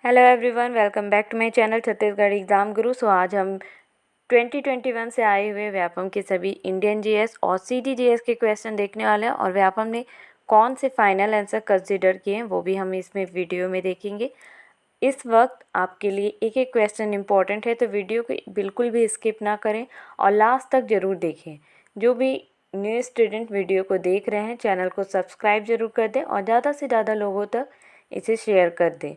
Hello everyone, welcome back to my channel Chhattisgarh exam Guru. आज हम 2021 से आए हुए व्यापम के सभी इंडियन जीएस और सीजीजीएस के क्वेश्चन देखने वाले हैं और व्यापम ने कौन से फाइनल आंसर कंसीडर किए हैं वो भी हम इसमें वीडियो में देखेंगे। इस वक्त आपके लिए एक एक क्वेश्चन इंपॉर्टेंट है, तो वीडियो को बिल्कुल भी स्किप ना करें और लास्ट तक ज़रूर देखें। जो भी न्यू स्टूडेंट वीडियो को देख रहे हैं, चैनल को सब्सक्राइब ज़रूर कर दें और ज़्यादा से ज़्यादा लोगों तक इसे शेयर कर दें।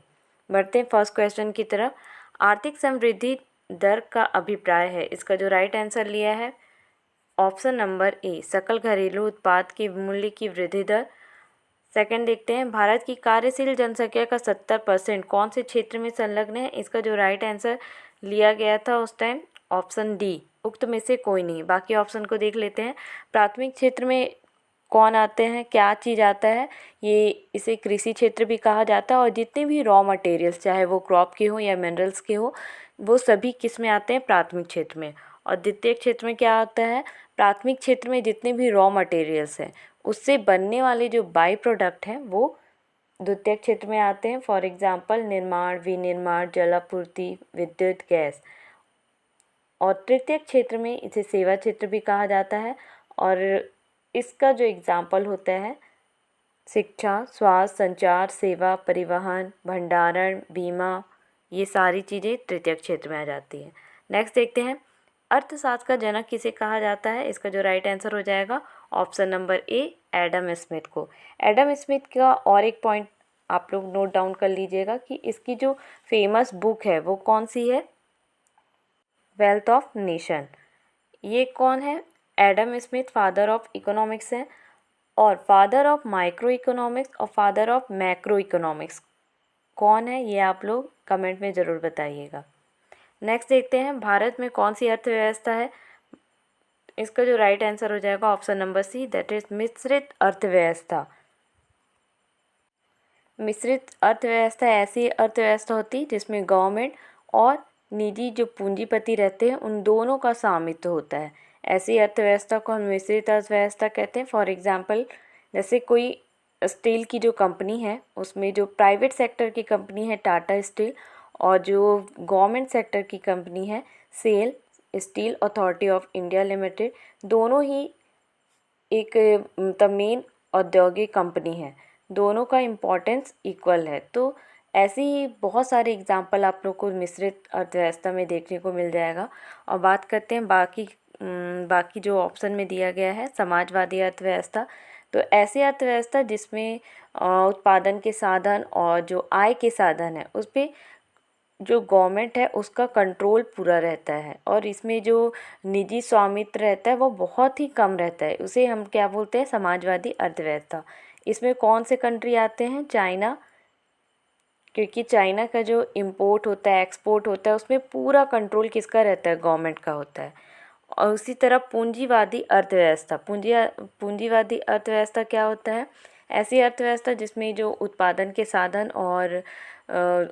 बढ़ते हैं फर्स्ट क्वेश्चन की तरफ। आर्थिक समृद्धि दर का अभिप्राय है, इसका जो राइट आंसर लिया है ऑप्शन नंबर ए, सकल घरेलू उत्पाद के मूल्य की वृद्धि दर। सेकंड देखते हैं, भारत की कार्यशील जनसंख्या का 70% कौन से क्षेत्र में संलग्न है, इसका जो राइट आंसर लिया गया था उस टाइम ऑप्शन डी, उक्त में से कोई नहीं। बाकी ऑप्शन को देख लेते हैं। प्राथमिक क्षेत्र में कौन आते हैं, क्या चीज़ आता है, ये इसे कृषि क्षेत्र भी कहा जाता है और जितने भी रॉ मटेरियल्स चाहे वो क्रॉप के हो या मिनरल्स के हो वो सभी किस में आते हैं, प्राथमिक क्षेत्र में। और द्वितीय क्षेत्र में क्या आता है, प्राथमिक क्षेत्र में जितने भी रॉ मटेरियल्स हैं उससे बनने वाले जो बाई प्रोडक्ट हैं वो द्वितीय क्षेत्र में आते हैं। फॉर एग्जांपल निर्माण, विनिर्माण, जलापूर्ति, विद्युत, गैस। और तृतीय क्षेत्र में इसे सेवा क्षेत्र भी कहा जाता है और इसका जो एग्जाम्पल होता है शिक्षा, स्वास्थ्य, संचार, सेवा, परिवहन, भंडारण, बीमा, ये सारी चीज़ें तृतीय क्षेत्र में आ जाती हैं। नेक्स्ट देखते हैं, अर्थशास्त्र का जनक किसे कहा जाता है, इसका जो राइट आंसर हो जाएगा option number A, Adam Smith को। एडम स्मिथ का और एक पॉइंट आप लोग नोट डाउन कर लीजिएगा कि इसकी जो फेमस बुक है वो कौन सी है, वेल्थ ऑफ नेशन। ये कौन है, Adam Smith father of economics है और फादर ऑफ माइक्रो इकोनॉमिक्स और फादर ऑफ मैक्रो इकोनॉमिक्स कौन है, ये आप लोग कमेंट में ज़रूर बताइएगा। नेक्स्ट देखते हैं, भारत में कौन सी अर्थव्यवस्था है, इसका जो राइट आंसर हो जाएगा option number C, that is मिश्रित अर्थव्यवस्था। मिश्रित अर्थव्यवस्था ऐसी अर्थव्यवस्था होती है जिसमें गवर्नमेंट और निजी जो पूंजीपति रहते हैं उन दोनों का स्वामित्व होता है। ऐसी अर्थव्यवस्था को हम मिश्रित अर्थव्यवस्था कहते हैं। फॉर एग्जांपल, जैसे कोई स्टील की जो कंपनी है उसमें जो प्राइवेट सेक्टर की कंपनी है टाटा स्टील और जो गवर्नमेंट सेक्टर की कंपनी है SAIL Steel Authority of India Limited, दोनों ही एक मेन औद्योगिक कंपनी है, दोनों का इम्पोर्टेंस इक्वल है। तो ऐसे ही बहुत सारे एग्जाम्पल आप लोग को मिश्रित अर्थव्यवस्था में देखने को मिल जाएगा। और बात करते हैं बाकी जो ऑप्शन में दिया गया है समाजवादी अर्थव्यवस्था। तो ऐसी अर्थव्यवस्था जिसमें उत्पादन के साधन और जो आय के साधन है उस पर जो गवर्नमेंट है उसका कंट्रोल पूरा रहता है और इसमें जो निजी स्वामित्व रहता है वो बहुत ही कम रहता है, उसे हम क्या बोलते हैं, समाजवादी अर्थव्यवस्था। इसमें कौन से कंट्री आते हैं, चाइना, क्योंकि चाइना का जो इम्पोर्ट होता है एक्सपोर्ट होता है उसमें पूरा कंट्रोल किसका रहता है, गवर्नमेंट का होता है। और उसी तरह पूंजीवादी अर्थव्यवस्था, पूंजीवादी अर्थव्यवस्था क्या होता है, ऐसी अर्थव्यवस्था जिसमें जो उत्पादन के साधन और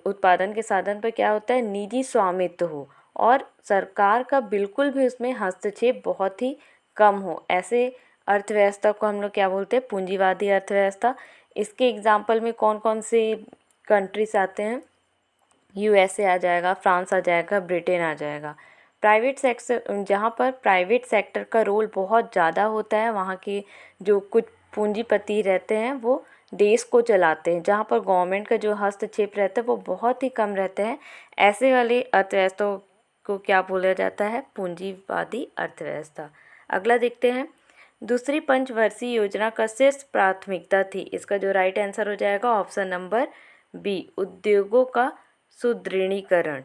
उत्पादन के साधन पर क्या होता है, निजी स्वामित्व हो और सरकार का बिल्कुल भी उसमें हस्तक्षेप बहुत ही कम हो, ऐसे अर्थव्यवस्था को हम लोग क्या बोलते हैं, पूंजीवादी अर्थव्यवस्था। इसके एग्जाम्पल में कौन कौन से कंट्रीज आते हैं, यूएसए आ जाएगा, फ्रांस आ जाएगा, ब्रिटेन आ जाएगा। प्राइवेट सेक्टर, जहाँ पर प्राइवेट सेक्टर का रोल बहुत ज़्यादा होता है, वहाँ के जो कुछ पूंजीपति रहते हैं वो देश को चलाते हैं, जहाँ पर गवर्नमेंट का जो हस्तक्षेप रहता है वो बहुत ही कम रहते हैं। ऐसे वाली अर्थव्यवस्था को क्या बोला जाता है, पूंजीवादी अर्थव्यवस्था। अगला देखते हैं, दूसरी पंचवर्षीय योजना का शीर्ष प्राथमिकता थी, इसका जो राइट आंसर हो जाएगा ऑप्शन नंबर बी, उद्योगों का सुदृढ़ीकरण।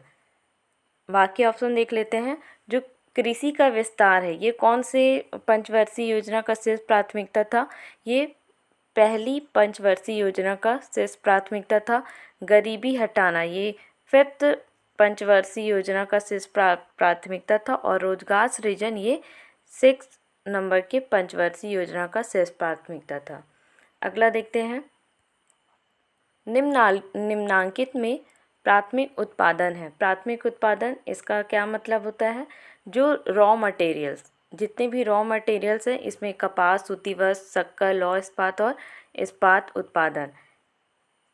बाकी ऑप्शन देख लेते हैं, जो कृषि का विस्तार है ये कौन से पंचवर्षीय योजना का शीर्ष प्राथमिकता था, ये पहली पंचवर्षीय योजना का शीर्ष प्राथमिकता था। गरीबी हटाना ये फिफ्थ पंचवर्षीय योजना का शीर्ष प्राथमिकता था और रोजगार सृजन ये 6 नंबर के पंचवर्षीय योजना का शीर्ष प्राथमिकता था। अगला देखते हैं, निम्नांकित में प्राथमिक उत्पादन है। प्राथमिक उत्पादन इसका क्या मतलब होता है, जो रॉ मटेरियल्स, जितने भी रॉ मटेरियल्स हैं इसमें कपास, सूती वस्त्र, शक्कर, लौह इस्पात और इस्पात उत्पादन,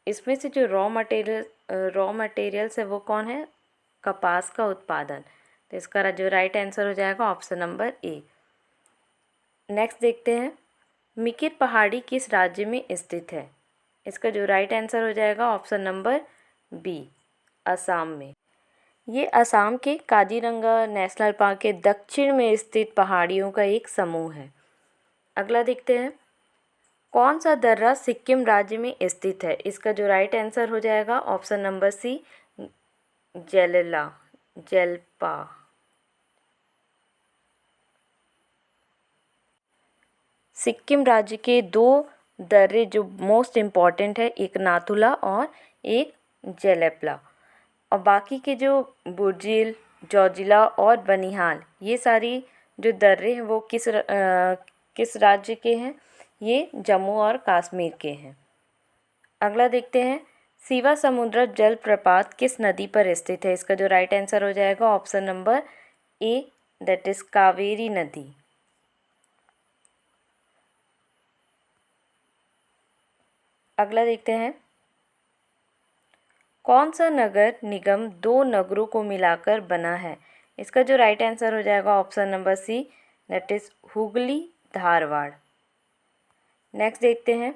इसमें से जो रॉ मटेरियल्स है वो कौन है? कपास का उत्पादन। तो इसका जो राइट आंसर हो जाएगा ऑप्शन नंबर ए। नेक्स्ट देखते हैं, मिकिर पहाड़ी किस राज्य में स्थित है? इसका जो राइट आंसर हो जाएगा ऑप्शन नंबर बी, असम में। ये असम के काजीरंगा नेशनल पार्क के दक्षिण में स्थित पहाड़ियों का एक समूह है। अगला देखते हैं, कौन सा दर्रा सिक्किम राज्य में स्थित है? इसका जो राइट आंसर हो जाएगा ऑप्शन नंबर सी, जेल्पा। सिक्किम राज्य के दो दर्रे जो मोस्ट इम्पॉर्टेंट है, एक नाथुला और एक जेलेपला। और बाकी के जो बुर्जिल, जोजिला और बनिहाल, ये सारी जो दर्रे हैं वो किस राज्य के हैं? ये जम्मू और कश्मीर के हैं। अगला देखते हैं, सीवा समुद्र जलप्रपात किस नदी पर स्थित है? इसका जो राइट आंसर हो जाएगा option number A, that is Kaveri नदी। अगला देखते हैं, कौन सा नगर निगम दो नगरों को मिलाकर बना है? इसका जो राइट आंसर हो जाएगा option number C, that is Hooghly Dharwad. Next देखते हैं,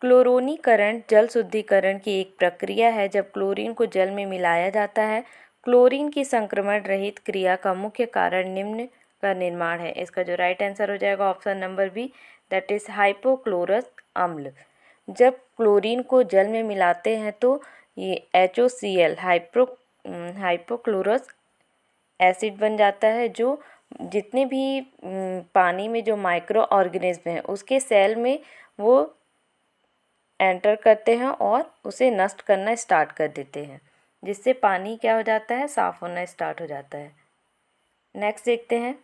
क्लोरोनीकरण जल शुद्धिकरण की एक प्रक्रिया है जब क्लोरीन को जल में मिलाया जाता है। क्लोरीन की संक्रमण रहित क्रिया का मुख्य कारण निम्न का निर्माण है। इसका जो राइट आंसर हो जाएगा option number B, that is hypochlorous अम्ल। जब क्लोरीन को जल में मिलाते हैं तो ये HOCl हाइपोक्लोरस एसिड बन जाता है, जो जितने भी पानी में जो माइक्रो ऑर्गेनिज्म हैं उसके सेल में वो एंटर करते हैं और उसे नष्ट करना स्टार्ट कर देते हैं, जिससे पानी क्या हो जाता है? साफ होना स्टार्ट हो जाता है। नेक्स्ट देखते हैं,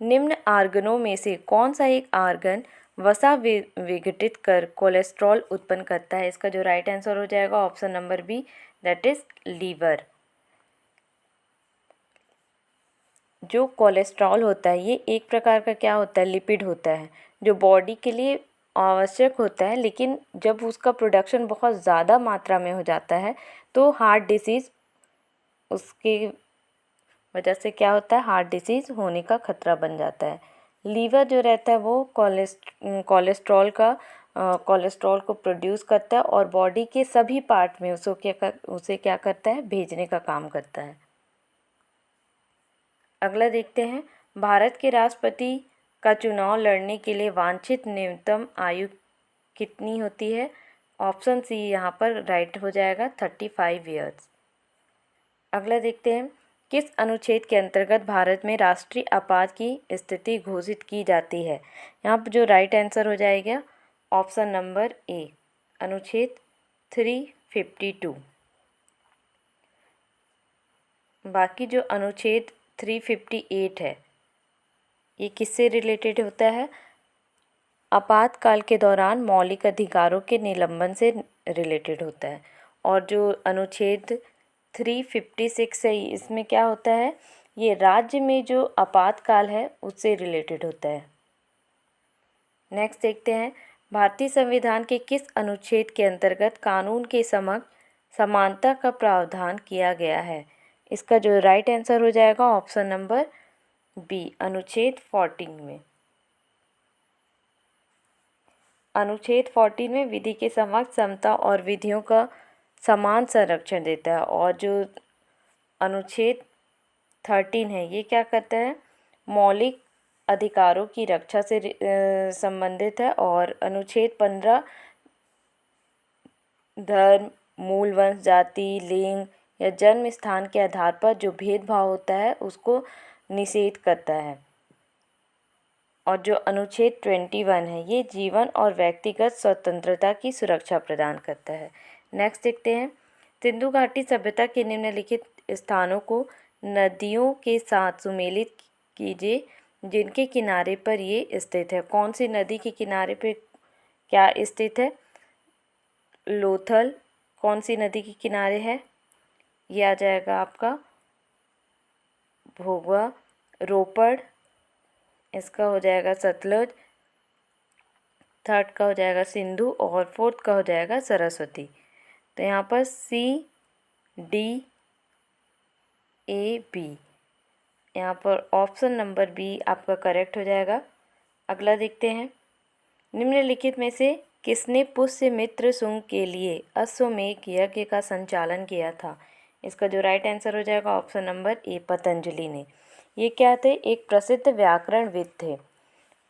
निम्न आर्गनों में से कौन सा एक आर्गन वसा विघटित कर कोलेस्ट्रॉल उत्पन्न करता है? इसका जो राइट आंसर हो जाएगा option number B, that is liver. जो कोलेस्ट्रॉल होता है ये एक प्रकार का क्या होता है? लिपिड होता है, जो बॉडी के लिए आवश्यक होता है, लेकिन जब उसका प्रोडक्शन बहुत ज़्यादा मात्रा में हो जाता है तो हार्ट डिसीज़ उसकी वजह से क्या होता है? हार्ट डिसीज़ होने का खतरा बन जाता है। लीवर जो रहता है वो कोलेस्ट्रॉल को प्रोड्यूस करता है और बॉडी के सभी पार्ट में उसे क्या करता है? भेजने का काम करता है। अगला देखते हैं, भारत के राष्ट्रपति का चुनाव लड़ने के लिए वांछित न्यूनतम आयु कितनी होती है? ऑप्शन सी यहाँ पर राइट हो जाएगा, 35 ईयर्स। अगला देखते हैं, किस अनुच्छेद के अंतर्गत भारत में राष्ट्रीय आपात की स्थिति घोषित की जाती है? यहाँ पर जो राइट आंसर हो जाएगा ऑप्शन नंबर ए, अनुच्छेद 352। बाकी जो अनुच्छेद 358 है ये किससे रिलेटेड होता है? आपातकाल के दौरान मौलिक अधिकारों के निलंबन से रिलेटेड होता है। और जो अनुच्छेद 356 है इसमें क्या होता है? ये राज्य में जो आपातकाल है उससे रिलेटेड होता है। नेक्स्ट देखते हैं, भारतीय संविधान के किस अनुच्छेद के अंतर्गत कानून के समक्ष समानता का प्रावधान किया गया है? इसका जो राइट आंसर हो जाएगा ऑप्शन नंबर बी, अनुच्छेद 14 में। अनुच्छेद 14 में विधि के समक्ष समता और विधियों का समान संरक्षण देता है। और जो अनुच्छेद 13 है ये क्या करता है? मौलिक अधिकारों की रक्षा से संबंधित है। और अनुच्छेद 15 धर्म, मूल वंश, जाति, लिंग या जन्म स्थान के आधार पर जो भेदभाव होता है उसको निषेध करता है। और जो अनुच्छेद 21 है ये जीवन और व्यक्तिगत स्वतंत्रता की सुरक्षा प्रदान करता है। नेक्स्ट देखते हैं, सिंधु घाटी सभ्यता के निम्नलिखित स्थानों को नदियों के साथ सुमेलित कीजिए जिनके किनारे पर ये स्थित है। कौन सी नदी के किनारे पे क्या स्थित है? लोथल कौन सी नदी के किनारे है? ये आ जाएगा आपका भोगवा। रोपड़ इसका हो जाएगा सतलुज। थर्ड का हो जाएगा सिंधु और फोर्थ का हो जाएगा सरस्वती। तो यहाँ पर CDAB, यहाँ पर ऑप्शन नंबर बी आपका करेक्ट हो जाएगा। अगला देखते हैं, निम्नलिखित में से किसने पुष्यमित्र शुंग के लिए अश्वमेध यज्ञ का संचालन किया था? इसका जो राइट आंसर हो जाएगा ऑप्शन नंबर ए, पतंजलि ने। ये क्या थे? एक प्रसिद्ध व्याकरणविद थे।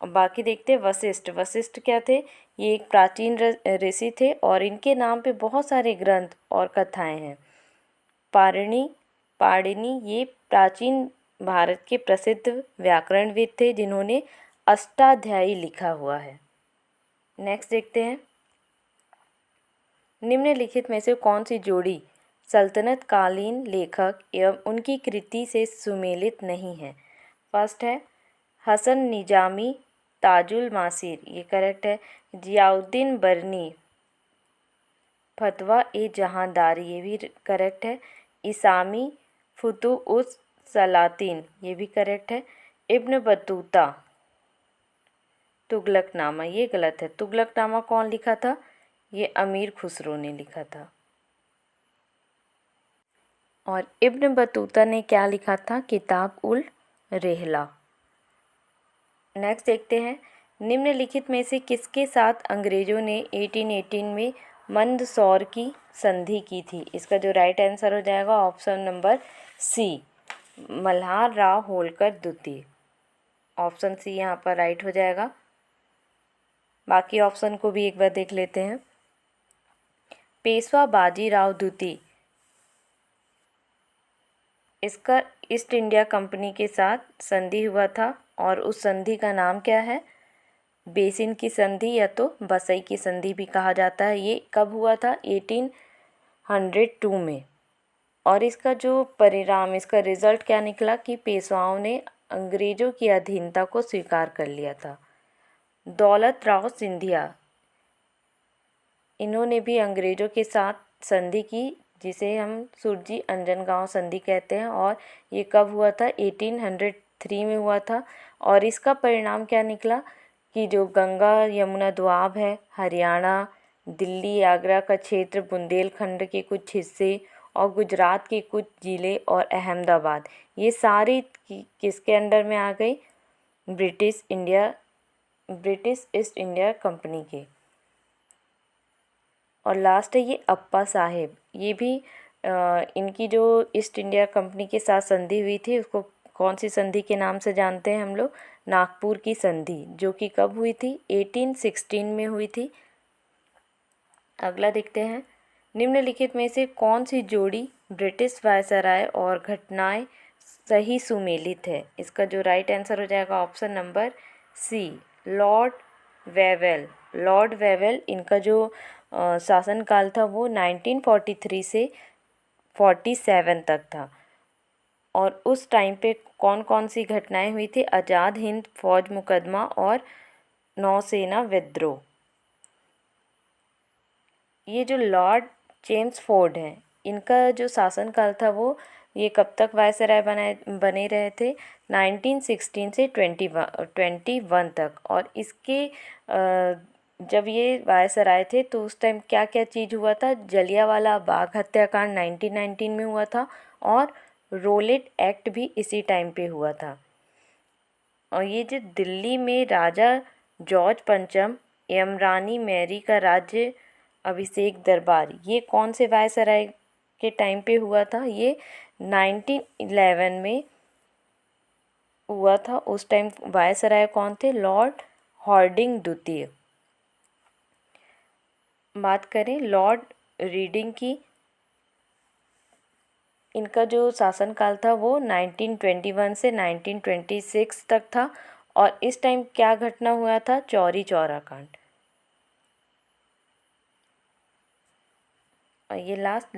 और बाकी देखते हैं वशिष्ठ। वशिष्ठ क्या थे? ये एक प्राचीन ऋषि थे और इनके नाम पे बहुत सारे ग्रंथ और कथाएं हैं। पाणिनि ये प्राचीन भारत के प्रसिद्ध व्याकरणविद थे जिन्होंने अष्टाध्यायी लिखा हुआ है। नेक्स्ट देखते हैं, निम्नलिखित में से कौन सी जोड़ी सल्तनत कालीन लेखक एवं उनकी कृति से सुमेलित नहीं है? फर्स्ट है हसन निजामी ताजुल मासिर, ये करेक्ट है। जियाउद्दीन बरनी फतवा ए जहांदारी, ये भी करेक्ट है। इसामी फुतु उस सलातीन, ये भी करेक्ट है। इब्न बतूता तुगलकनामा, ये गलत है। तुगलकनामा कौन लिखा था? ये अमीर खुसरो ने लिखा था। और इब्न बतूता ने क्या लिखा था? किताब उल रेहला। नेक्स्ट देखते हैं, निम्नलिखित में से किसके साथ अंग्रेजों ने 1818 में मंदसौर की संधि की थी? इसका जो राइट आंसर हो जाएगा option number C, Malhar Rao Holkar द्वितीय। ऑप्शन सी यहाँ पर राइट हो जाएगा। बाकी ऑप्शन को भी एक बार देख लेते हैं। पेशवा बाजीराव द्वितीय, इसका ईस्ट इंडिया कंपनी के साथ संधि हुआ था और उस संधि का नाम क्या है? बेसिन की संधि या तो बसई की संधि भी कहा जाता है। ये कब हुआ था? 1802 में। और इसका जो परिणाम, इसका रिजल्ट क्या निकला कि पेशवाओं ने अंग्रेजों की अधीनता को स्वीकार कर लिया था। दौलत राव सिंधिया, इन्होंने भी अंग्रेजों के साथ संधि की, जिसे हम सुरजी अंजनगांव संधि कहते हैं। और ये कब हुआ था? 1803 में हुआ था। और इसका परिणाम क्या निकला कि जो गंगा यमुना दोआब है, हरियाणा, दिल्ली, आगरा का क्षेत्र, बुंदेलखंड के कुछ हिस्से और गुजरात के कुछ ज़िले और अहमदाबाद, ये सारी किसके अंडर में आ गई? ब्रिटिश ईस्ट इंडिया कंपनी के। और लास्ट है ये अप्पा साहेब, ये भी इनकी जो ईस्ट इंडिया कंपनी के साथ संधि हुई थी उसको कौन सी संधि के नाम से जानते हैं हम लोग? नागपुर की संधि, जो कि कब हुई थी? 1816 में हुई थी। अगला देखते हैं, निम्नलिखित में से कौन सी जोड़ी ब्रिटिश वायसराय और घटनाएं सही सुमेलित है? इसका जो राइट आंसर हो जाएगा option number C, Lord Wavell. Lord Wavell, इनका जो शासनकाल था वो 1943 से 47 तक था। और उस टाइम पे कौन कौन सी घटनाएं हुई थी? आज़ाद हिंद फौज मुकदमा और नौसेना विद्रोह। ये जो लॉर्ड चेम्सफोर्ड हैं, इनका जो शासनकाल था वो ये कब तक वायसराय बने रहे थे? 1916 से 21 तक। और इसके जब ये वायसराय थे तो उस टाइम क्या क्या चीज़ हुआ था? जलियांवाला बाग हत्याकांड 1919 में हुआ था और रोलेट एक्ट भी इसी टाइम पे हुआ था। और ये जो दिल्ली में राजा जॉर्ज पंचम एवं रानी मैरी का राज्य अभिषेक दरबार, ये कौन से वायसराय के टाइम पे हुआ था? ये 1911 में हुआ था। उस टाइम वायसराय कौन थे? लॉर्ड हॉर्डिंग द्वितीय। बात करें लॉर्ड रीडिंग की, इनका जो शासनकाल था वो 1921 से 1926 तक था। और इस टाइम क्या घटना हुआ था? चौरी चौरा कांड। और ये लास्ट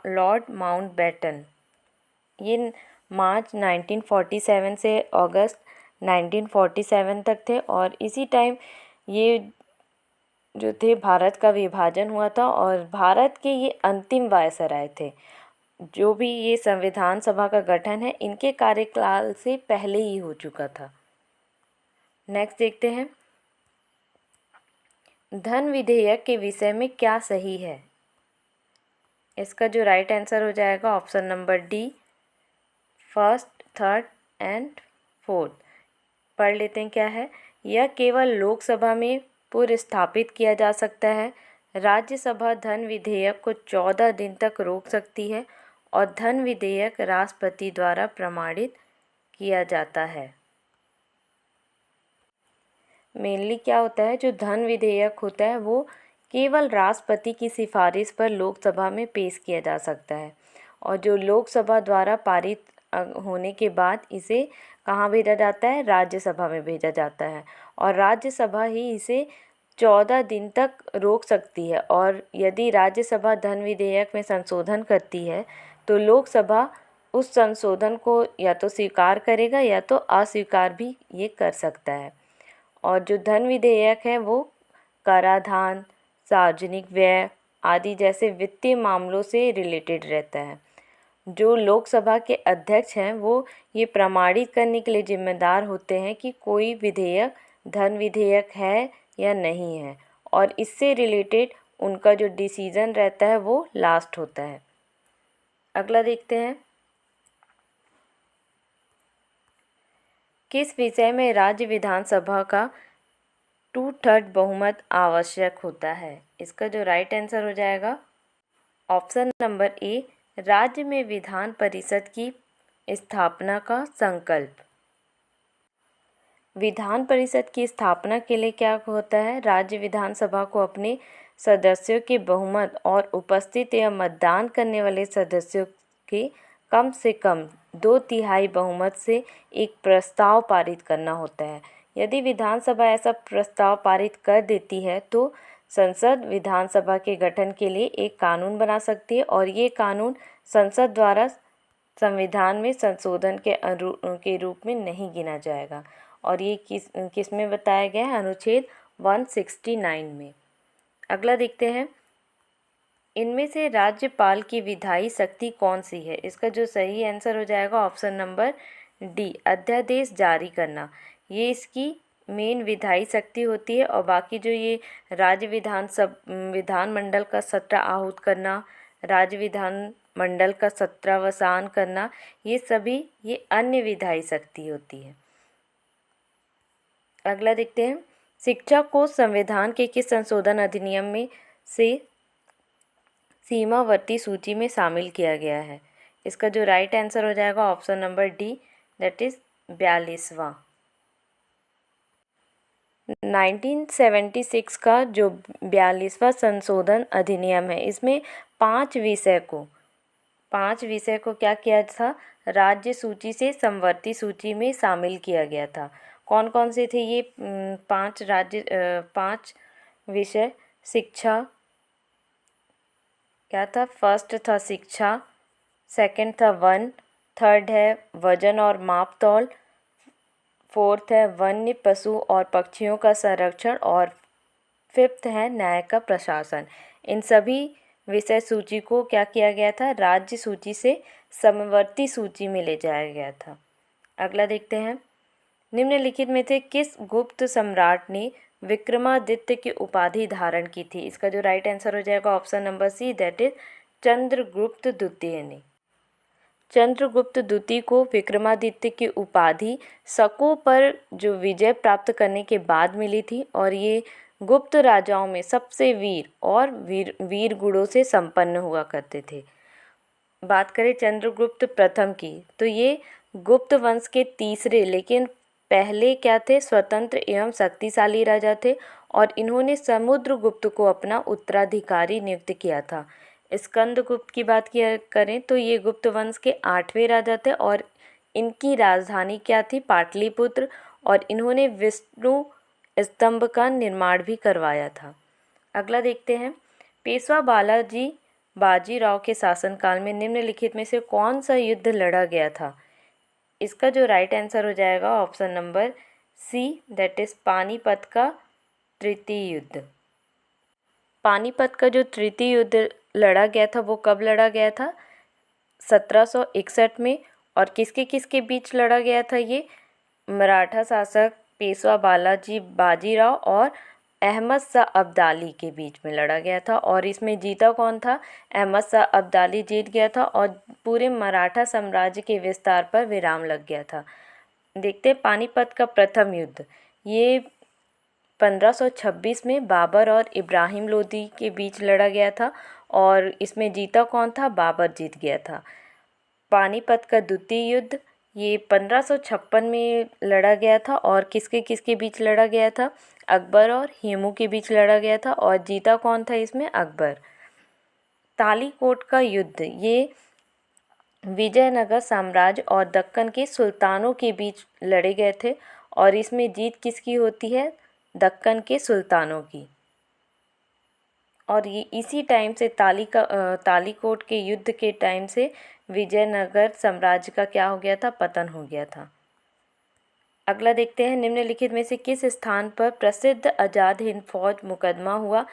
लॉर्ड माउंटबेटन, ये मार्च 1947 से अगस्त 1947 तक थे। और इसी टाइम ये जो थे भारत का विभाजन हुआ था और भारत के ये अंतिम वायसराय थे। जो भी ये संविधान सभा का गठन है इनके कार्यकाल से पहले ही हो चुका था। नेक्स्ट देखते हैं, धन विधेयक के विषय में क्या सही है? इसका जो राइट आंसर हो जाएगा option number D, first, third and fourth. पढ़ लेते हैं क्या है। यह केवल लोकसभा में पुनर्स्थापित किया जा सकता है। राज्यसभा धन विधेयक को 14 दिन तक रोक सकती है और धन विधेयक राष्ट्रपति द्वारा प्रमाणित किया जाता है। मेनली क्या होता है, जो धन विधेयक होता है वो केवल राष्ट्रपति की सिफारिश पर लोकसभा में पेश किया जा सकता है और जो लोकसभा द्वारा पारित होने के बाद इसे कहाँ भेजा जाता है? राज्यसभा में भेजा जाता है और राज्यसभा ही इसे 14 दिन तक रोक सकती है और यदि राज्यसभा धन विधेयक में संशोधन करती है तो लोकसभा उस संशोधन को या तो स्वीकार करेगा या तो अस्वीकार भी ये कर सकता है। और जो धन विधेयक है वो कराधान, सार्वजनिक व्यय आदि जैसे वित्तीय मामलों से रिलेटेड रहता है। जो लोकसभा के अध्यक्ष हैं वो ये प्रमाणित करने के लिए जिम्मेदार होते हैं कि कोई विधेयक धन विधेयक है या नहीं है और इससे रिलेटेड उनका जो डिसीजन रहता है वो लास्ट होता है। अगला देखते हैं, किस विषय में राज्य विधानसभा का 2/3 बहुमत आवश्यक होता है? इसका जो राइट आंसर हो जाएगा ऑप्शन नंबर ए, राज्य में विधान परिषद की स्थापना का संकल्प। विधान परिषद की स्थापना के लिए क्या होता है? राज्य विधानसभा को अपने सदस्यों के बहुमत और उपस्थित या मतदान करने वाले सदस्यों के कम से कम 2/3 बहुमत से एक प्रस्ताव पारित करना होता है। यदि विधानसभा ऐसा प्रस्ताव पारित कर देती है तो संसद विधानसभा के गठन के लिए एक कानून बना सकती है और ये कानून संसद द्वारा संविधान में संशोधन के रूप में नहीं गिना जाएगा और ये किस में बताया गया है? अनुच्छेद 169 में। अगला देखते हैं, इनमें से राज्यपाल की विधायी शक्ति कौन सी है? इसका जो सही आंसर हो जाएगा ऑप्शन नंबर डी, अध्यादेश जारी करना। ये इसकी मेन विधायी शक्ति होती है और बाकी जो ये राज्य विधानमंडल का सत्र आहूत करना, राज्य विधानमंडल का सत्रावसान करना, ये सभी ये अन्य विधायी शक्ति होती है। अगला देखते हैं, शिक्षा को संविधान के किस संशोधन अधिनियम में से सीमावर्ती सूची में शामिल किया गया है? इसका जो राइट आंसर हो जाएगा option number D, that is 42वां। 1976 का जो 42वां संशोधन अधिनियम है इसमें 5 विषय को क्या किया था? राज्य सूची से समवर्ती सूची में शामिल किया गया था। कौन कौन से थे ये 5 विषय? शिक्षा क्या था? फर्स्ट था शिक्षा, सेकंड था वन, थर्ड है वजन और माप तौल, फोर्थ है वन्य पशु और पक्षियों का संरक्षण और फिफ्थ है न्याय का प्रशासन। इन सभी विषय सूची को क्या किया गया था? राज्य सूची से समवर्ती सूची में ले जाया गया था। अगला देखते हैं, निम्नलिखित में से किस गुप्त सम्राट ने विक्रमादित्य की उपाधि धारण की थी? इसका जो राइट आंसर हो जाएगा option number C, that is Chandragupta द्वितीय ने। चंद्रगुप्त द्वितीय को विक्रमादित्य की उपाधि शकों पर जो विजय प्राप्त करने के बाद मिली थी और ये गुप्त राजाओं में सबसे वीर गुणों से संपन्न हुआ करते थे। बात करें चंद्रगुप्त प्रथम की तो ये गुप्त वंश के तीसरे लेकिन पहले क्या थे? स्वतंत्र एवं शक्तिशाली राजा थे और इन्होंने समुद्रगुप्त को अपना उत्तराधिकारी नियुक्त किया था। स्कंदगुप्त की बात किया करें तो ये गुप्त वंश के 8वें राजा थे और इनकी राजधानी क्या थी? पाटलिपुत्र, और इन्होंने विष्णु स्तंभ का निर्माण भी करवाया था। अगला देखते हैं, पेशवा बाजीराव के शासनकाल में निम्नलिखित में से कौन सा युद्ध लड़ा गया था? इसका जो राइट आंसर हो जाएगा option number C, that is Panipat का तृतीय युद्ध। पानीपत का जो तृतीय युद्ध लड़ा गया था वो कब लड़ा गया था? 1761 में। और किसके किसके बीच लड़ा गया था ये? मराठा शासक पेशवा बाजीराव और अहमद शाह अब्दाली के बीच में लड़ा गया था और इसमें जीता कौन था? अहमद शाह अब्दाली जीत गया था और पूरे मराठा साम्राज्य के विस्तार पर विराम लग गया था। देखते हैं पानीपत का प्रथम युद्ध। ये 1526 में बाबर और इब्राहिम लोदी के बीच लड़ा गया था और इसमें जीता कौन था? बाबर जीत गया था। पानीपत का द्वितीय युद्ध ये 1556 में लड़ा गया था और किसके किसके बीच लड़ा गया था? अकबर और हेमू के बीच लड़ा गया था और जीता कौन था इसमें? अकबर। तालीकोट का युद्ध ये विजयनगर साम्राज्य और दक्कन के सुल्तानों के बीच लड़े गए थे और इसमें जीत किसकी होती है? दक्कन के सुल्तानों की। और ये इसी टाइम से तालीकोट के युद्ध के टाइम से विजयनगर साम्राज्य का क्या हो गया था? पतन हो गया था। अगला देखते हैं, निम्नलिखित में से किस स्थान पर प्रसिद्ध आज़ाद हिंद फौज मुकदमा हुआ?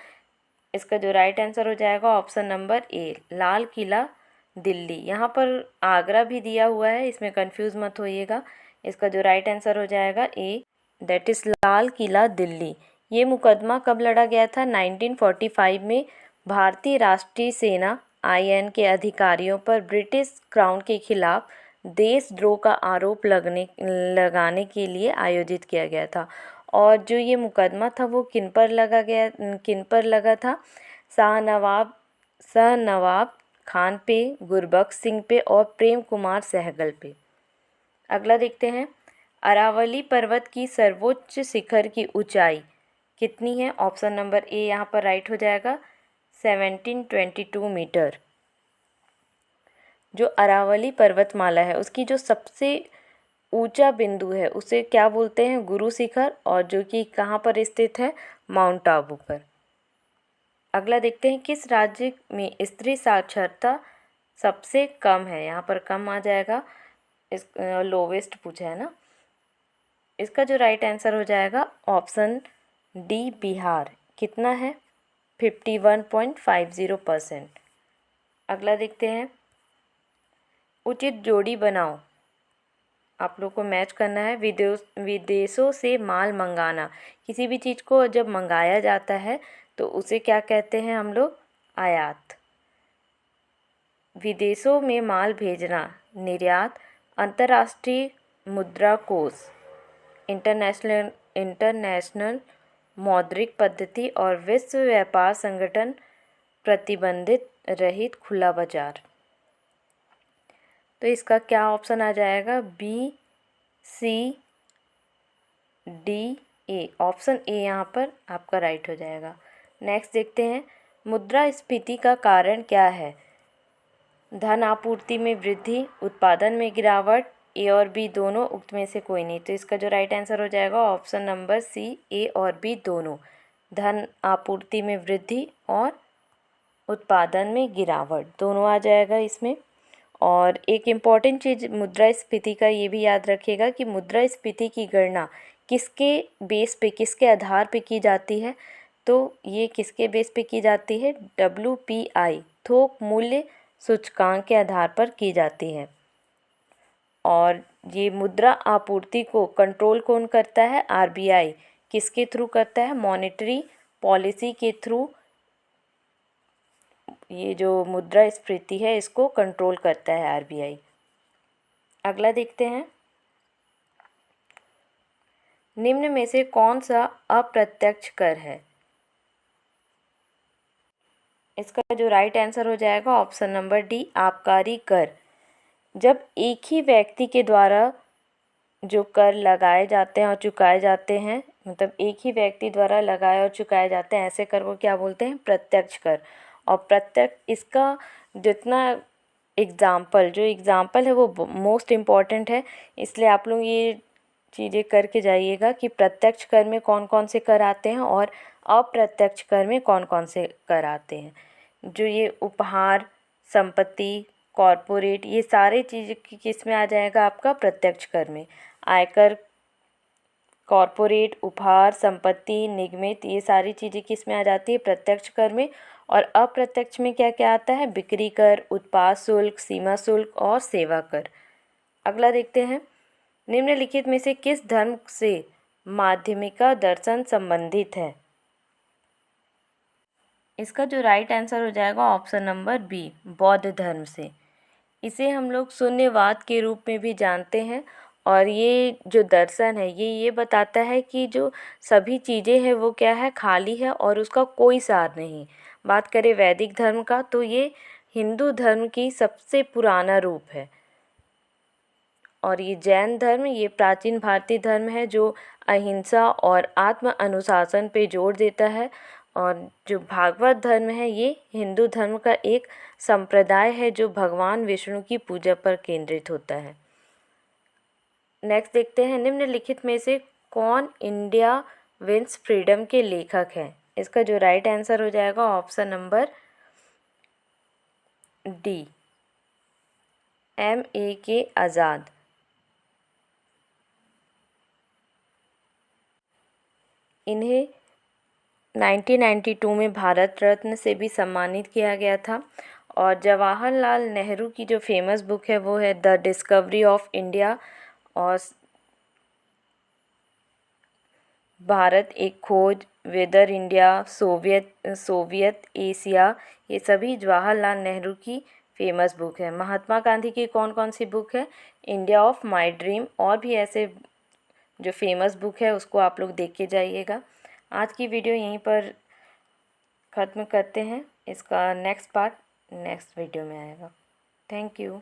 इसका जो राइट आंसर हो जाएगा option number A, Lal Qila Delhi. यहाँ पर आगरा भी दिया हुआ है, इसमें कंफ्यूज मत होइएगा। इसका जो राइट आंसर हो जाएगा ए, दैट इज़ लाल किला दिल्ली। ये मुकदमा कब लड़ा गया था? 1945 में भारतीय राष्ट्रीय सेना IN के अधिकारियों पर ब्रिटिश क्राउन के खिलाफ देशद्रोह का आरोप लगाने के लिए आयोजित किया गया था। और जो ये मुकदमा था वो किन पर लगा था? शाह नवाब खान पे, गुरबख्श सिंह पे और प्रेम कुमार सहगल पे। अगला देखते हैं, अरावली पर्वत की सर्वोच्च शिखर की ऊंचाई कितनी है? ऑप्शन नंबर ए यहाँ पर राइट हो जाएगा 1722 मीटर। जो अरावली पर्वतमाला है उसकी जो सबसे ऊंचा बिंदु है उसे क्या बोलते हैं? गुरु शिखर, और जो कि कहाँ पर स्थित है? माउंट आबू पर। अगला देखते हैं, किस राज्य में स्त्री साक्षरता सबसे कम है? यहाँ पर कम आ जाएगा, इस लोवेस्ट पूछा है ना। इसका जो राइट आंसर हो जाएगा ऑप्शन डी, बिहार। कितना है? 51.50%। अगला देखते हैं, उचित जोड़ी बनाओ। आप लोग को मैच करना है। विदेशों से माल मंगाना, किसी भी चीज़ को जब मंगाया जाता है तो उसे क्या कहते हैं हम लोग? आयात। विदेशों में माल भेजना, निर्यात। अंतर्राष्ट्रीय मुद्रा कोष, इंटरनेशनल मौद्रिक पद्धति और विश्व व्यापार संगठन, प्रतिबंधित रहित खुला बाजार। तो इसका क्या ऑप्शन आ जाएगा? B, C, D, A. Option A यहाँ पर आपका राइट हो जाएगा। नेक्स्ट देखते हैं, मुद्रास्फीति का कारण क्या है? धन आपूर्ति में वृद्धि, उत्पादन में गिरावट, ए और बी दोनों, उक्त में से कोई नहीं। तो इसका जो राइट आंसर हो जाएगा ऑप्शन नंबर सी, ए और बी दोनों। धन आपूर्ति में वृद्धि और उत्पादन में गिरावट दोनों आ जाएगा इसमें। और एक इम्पॉर्टेंट चीज़ मुद्रास्फीति का ये भी याद रखिएगा कि मुद्रास्फीति की गणना किसके बेस पे, किसके आधार पे की जाती है? तो ये किसके बेस पे की जाती है? WPI, थोक मूल्य सूचकांक के आधार पर की जाती है। और ये मुद्रा आपूर्ति को कंट्रोल कौन करता है? RBI। किसके थ्रू करता है? मॉनेटरी पॉलिसी के थ्रू ये जो मुद्रास्फीति है इसको कंट्रोल करता है RBI। अगला देखते हैं, निम्न में से कौन सा अप्रत्यक्ष कर है? इसका जो राइट आंसर हो जाएगा ऑप्शन नंबर डी, आबकारी कर। जब एक ही व्यक्ति के द्वारा जो कर लगाए जाते हैं और चुकाए जाते हैं, मतलब एक ही व्यक्ति द्वारा लगाए और चुकाए जाते हैं, ऐसे कर को क्या बोलते हैं? प्रत्यक्ष कर। और प्रत्यक्ष, इसका जितना जो एग्ज़ाम्पल है वो मोस्ट इम्पॉर्टेंट है, इसलिए आप लोग ये चीज़ें करके जाइएगा कि प्रत्यक्ष कर में कौन कौन से कर आते हैं और अप्रत्यक्ष कर में कौन कौन से कर आते हैं। जो ये उपहार, संपत्ति, कॉरपोरेट, ये सारे चीज़ किस में आ जाएगा? आपका प्रत्यक्ष कर में। आयकर, कॉरपोरेट, उपहार, संपत्ति, निगमित, ये सारी चीज़ें किस में आ जाती है? प्रत्यक्ष कर में। और अप्रत्यक्ष में क्या क्या आता है? बिक्री कर, उत्पाद शुल्क, सीमा शुल्क और सेवा कर। अगला देखते हैं, निम्नलिखित में से किस धर्म से माध्यमिका दर्शन संबंधित है? इसका जो राइट आंसर हो जाएगा ऑप्शन नंबर बी, बौद्ध धर्म से। इसे हम लोग शून्यवाद के रूप में भी जानते हैं और ये जो दर्शन है ये बताता है कि जो सभी चीज़ें हैं वो क्या है, खाली है और उसका कोई सार नहीं। बात करें वैदिक धर्म का तो ये हिंदू धर्म की सबसे पुराना रूप है। और ये जैन धर्म ये प्राचीन भारतीय धर्म है जो अहिंसा और आत्म अनुशासन पे जोर देता है। और जो भागवत धर्म है ये हिंदू धर्म का एक संप्रदाय है जो भगवान विष्णु की पूजा पर केंद्रित होता है। नेक्स्ट देखते हैं, निम्नलिखित में से कौन इंडिया विंस फ्रीडम के लेखक हैं। इसका जो राइट आंसर हो जाएगा ऑप्शन नंबर डी, M.A.K. आज़ाद। इन्हें 1992 में भारत रत्न से भी सम्मानित किया गया था। और जवाहरलाल नेहरू की जो फेमस बुक है वो है द डिस्कवरी ऑफ इंडिया और भारत एक खोज, वेदर इंडिया, सोवियत एशिया, ये सभी जवाहरलाल नेहरू की फेमस बुक है। महात्मा गांधी की कौन कौन सी बुक है, इंडिया ऑफ माई ड्रीम, और भी ऐसे जो फेमस बुक है उसको आप लोग देख के जाइएगा। आज की वीडियो यहीं पर ख़त्म करते हैं, इसका नेक्स्ट पार्ट नेक्स्ट वीडियो में आएगा। Thank you.